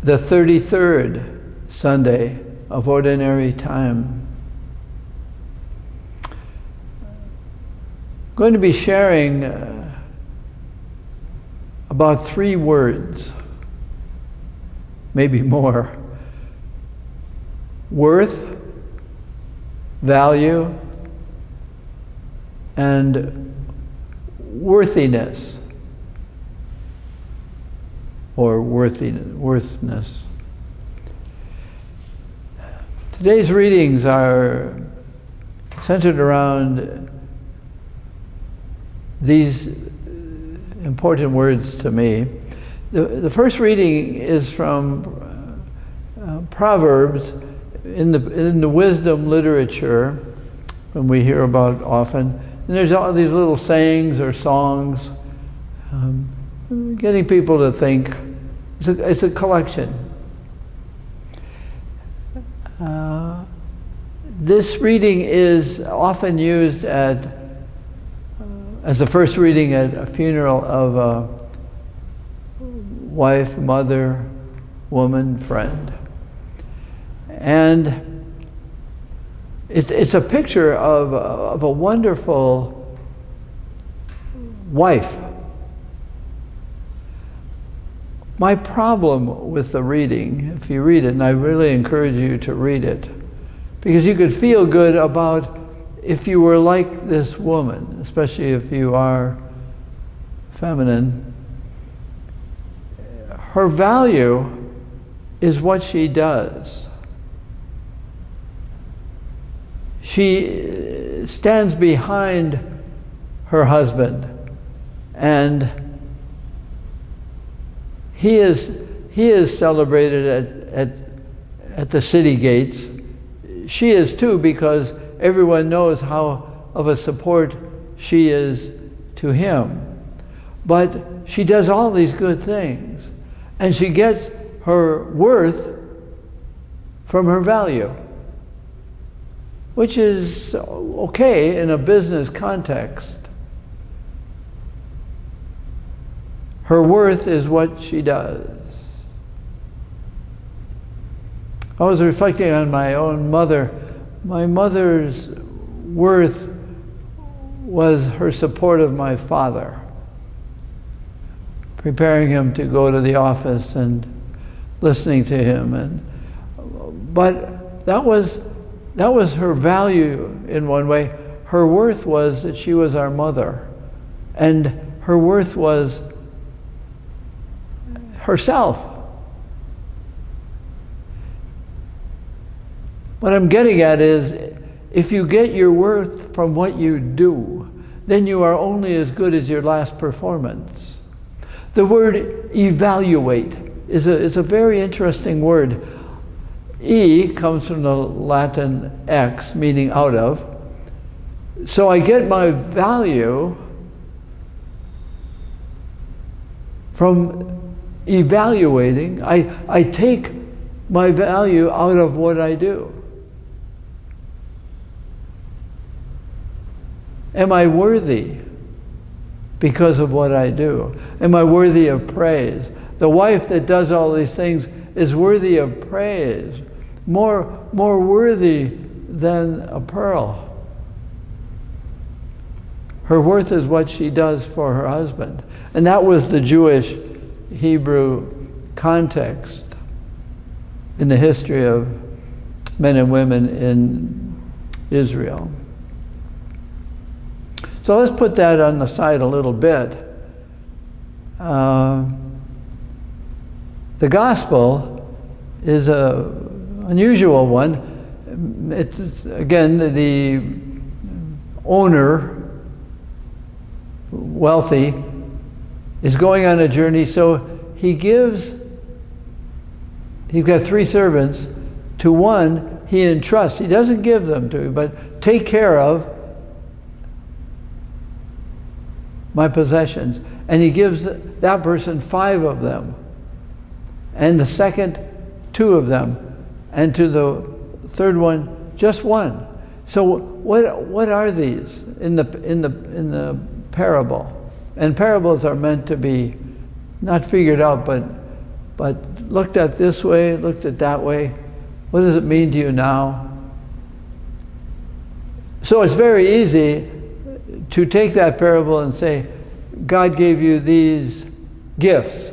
the 33rd Sunday of Ordinary Time. I'm going to be sharing about 3 words, maybe more. Worth, value, and worthiness. Or worthiness. Today's readings are centered around these important words to me. The first reading is from Proverbs in the wisdom literature, when we hear about often. And there's all these little sayings or songs, getting people to think. It's a collection. This reading is often used as the first reading at a funeral of a wife, mother, woman, friend. And it's a picture of a wonderful wife. My problem with the reading, if you read it, and I really encourage you to read it, because you could feel good about if you were like this woman, especially if you are feminine. Her value is what she does. She stands behind her husband, and he is celebrated at the city gates. She is too, because everyone knows how of a support she is to him. But she does all these good things, and she gets her worth from her value, which is okay in a business context. Her worth is what she does. I was reflecting on my own mother. My mother's worth was her support of my father, preparing him to go to the office and listening to him. But that was her value in one way. Her worth was that she was our mother, and her worth was herself. What I'm getting at is, if you get your worth from what you do, then you are only as good as your last performance. The word evaluate is a very interesting word. E comes from the Latin ex, meaning out of. So I get my value from evaluating. I take my value out of what I do. Am I worthy because of what I do? Am I worthy of praise? The wife that does all these things is worthy of praise, more worthy than a pearl. Her worth is what she does for her husband. And that was the Jewish Hebrew context in the history of men and women in Israel. So let's put that on the side a little bit. The gospel is an unusual one. It's again, the owner, wealthy, is going on a journey, so he's got 3 servants. To one he entrusts. He doesn't give them to, but take care of my possessions. And he gives that person 5 of them, and the second 2 of them, and to the third one just 1. So what are these in the parable? And parables are meant to be not figured out, but but looked at this way, looked at that way. What does it mean to you now? So it's very easy to take that parable and say, God gave you these gifts,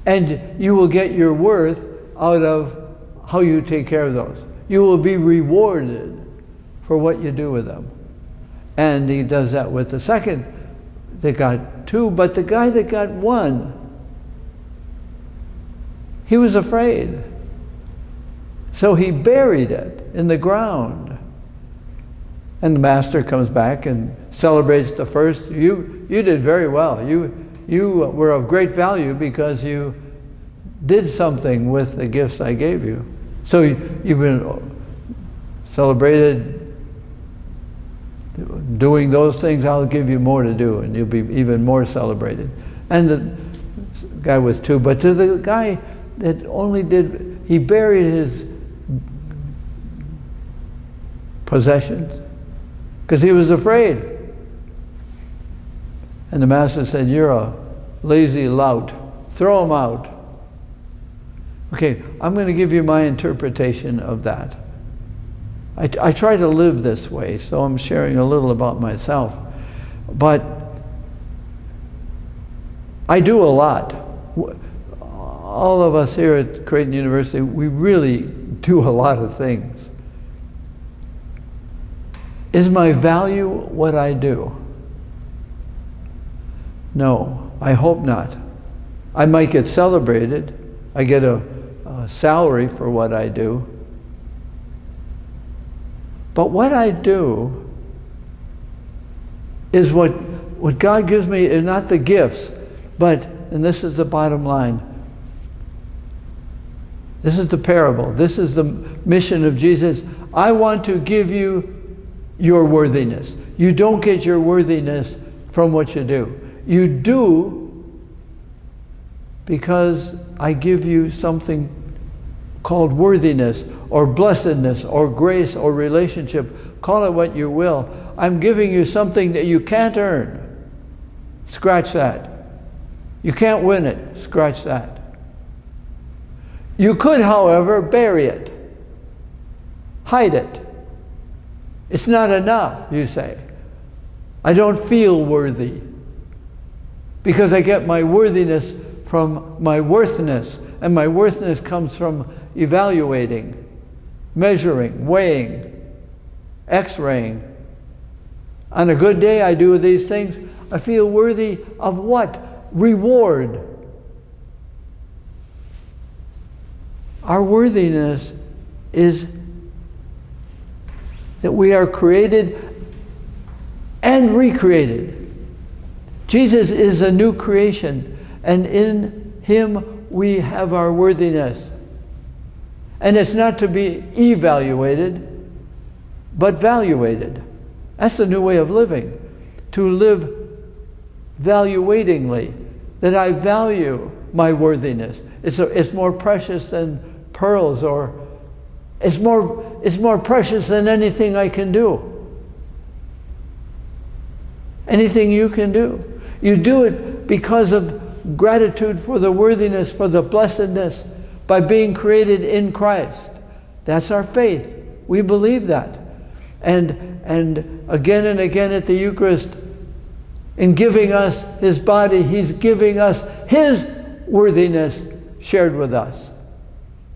and you will get your worth out of how you take care of those. You will be rewarded for what you do with them. And he does that with the second that got 2, but the guy that got 1, he was afraid. So he buried it in the ground. And the master comes back and celebrates the first. You did very well. You were of great value because you did something with the gifts I gave you. So you've been celebrated doing those things. I'll give you more to do, and you'll be even more celebrated. And the guy with 2, but to the guy that only did, he buried his possessions because he was afraid. And the master said, you're a lazy lout. Throw him out. Okay, I'm going to give you my interpretation of that. I try to live this way, so I'm sharing a little about myself. But I do a lot. All of us here at Creighton University, we really do a lot of things. Is my value what I do? No, I hope not. I might get celebrated. I get a salary for what I do. But what I do is what God gives me, is not the gifts, but, and this is the bottom line, this is the parable, this is the mission of Jesus. I want to give you your worthiness. You don't get your worthiness from what you do. You do because I give you something called worthiness or blessedness or grace or relationship. Call it what you will. I'm giving you something that you can't earn. Scratch that. You can't win it. Scratch that. You could, however, bury it. Hide it. It's not enough, you say. I don't feel worthy because I get my worthiness from my worthness, and my worthness comes from evaluating, measuring, weighing, x-raying. On a good day, I do these things. I feel worthy of what? Reward. Our worthiness is that we are created and recreated. Jesus is a new creation, and in him we have our worthiness. And it's not to be evaluated, but valuated. That's the new way of living. To live valuatingly, that I value my worthiness. It's more precious than pearls, or it's more precious than anything I can do. Anything you can do. You do it because of gratitude for the worthiness, for the blessedness, by being created in Christ. That's our faith. We believe that. And again and again at the Eucharist, in giving us his body, he's giving us his worthiness shared with us.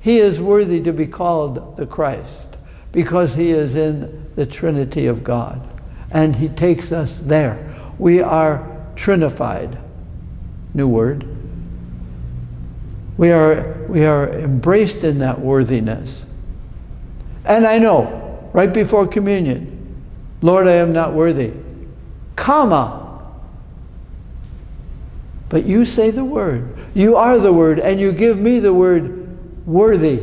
He is worthy to be called the Christ because he is in the Trinity of God. And he takes us there. We are trinified. New word. We are embraced in that worthiness. And I know, right before communion, Lord, I am not worthy, comma. But you say the word. You are the word, and you give me the word worthy.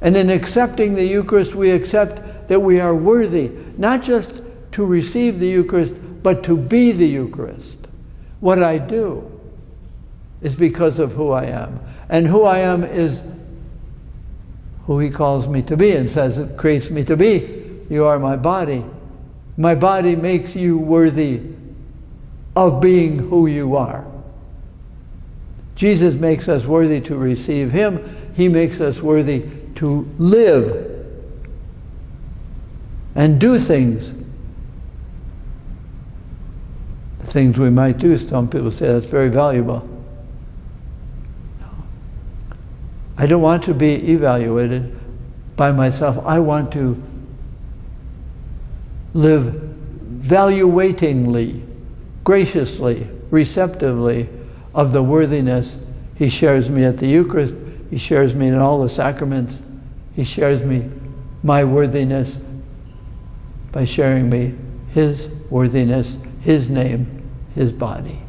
And in accepting the Eucharist, we accept that we are worthy, not just to receive the Eucharist, but to be the Eucharist. What I do is because of who I am. And who I am is who he calls me to be and says it creates me to be. You are my body. My body makes you worthy of being who you are. Jesus makes us worthy to receive him. He makes us worthy to live and do things. The things we might do, some people say that's very valuable. I don't want to be evaluated by myself. I want to live valuatingly, graciously, receptively of the worthiness he shares me at the Eucharist. He shares me in all the sacraments. He shares me my worthiness by sharing me his worthiness, his name, his body.